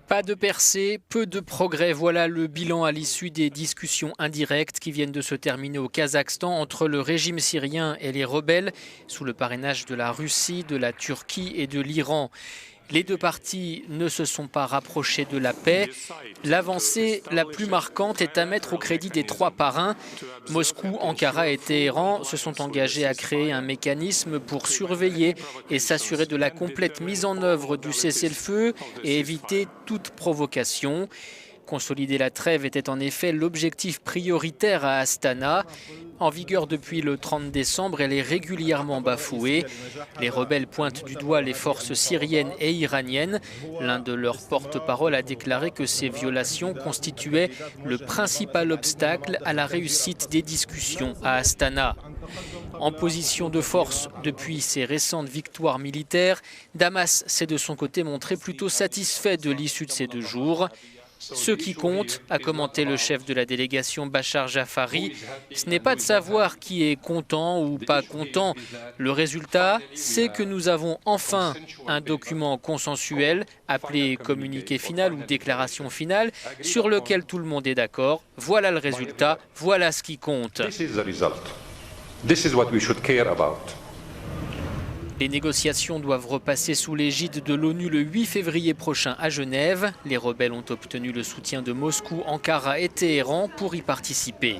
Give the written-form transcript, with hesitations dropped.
Pas de percée, peu de progrès. Voilà le bilan à l'issue des discussions indirectes qui viennent de se terminer au Kazakhstan entre le régime syrien et les rebelles, sous le parrainage de la Russie, de la Turquie et de l'Iran. Les deux parties ne se sont pas rapprochées de la paix. L'avancée la plus marquante est à mettre au crédit des trois parrains. Moscou, Ankara et Téhéran se sont engagés à créer un mécanisme pour surveiller et s'assurer de la complète mise en œuvre du cessez-le-feu et éviter toute provocation. Consolider la trêve était en effet l'objectif prioritaire à Astana. En vigueur depuis le 30 décembre, elle est régulièrement bafouée. Les rebelles pointent du doigt les forces syriennes et iraniennes. L'un de leurs porte-parole a déclaré que ces violations constituaient le principal obstacle à la réussite des discussions à Astana. En position de force depuis ses récentes victoires militaires, Damas s'est de son côté montré plutôt satisfait de l'issue de ces 2 jours. Ce qui compte, a commenté le chef de la délégation Bachar Jafari, ce n'est pas de savoir qui est content ou pas content. Le résultat, c'est que nous avons enfin un document consensuel, appelé communiqué final ou déclaration finale, sur lequel tout le monde est d'accord. Voilà le résultat, voilà ce qui compte. Les négociations doivent repasser sous l'égide de l'ONU le 8 février prochain à Genève. Les rebelles ont obtenu le soutien de Moscou, Ankara et Téhéran pour y participer.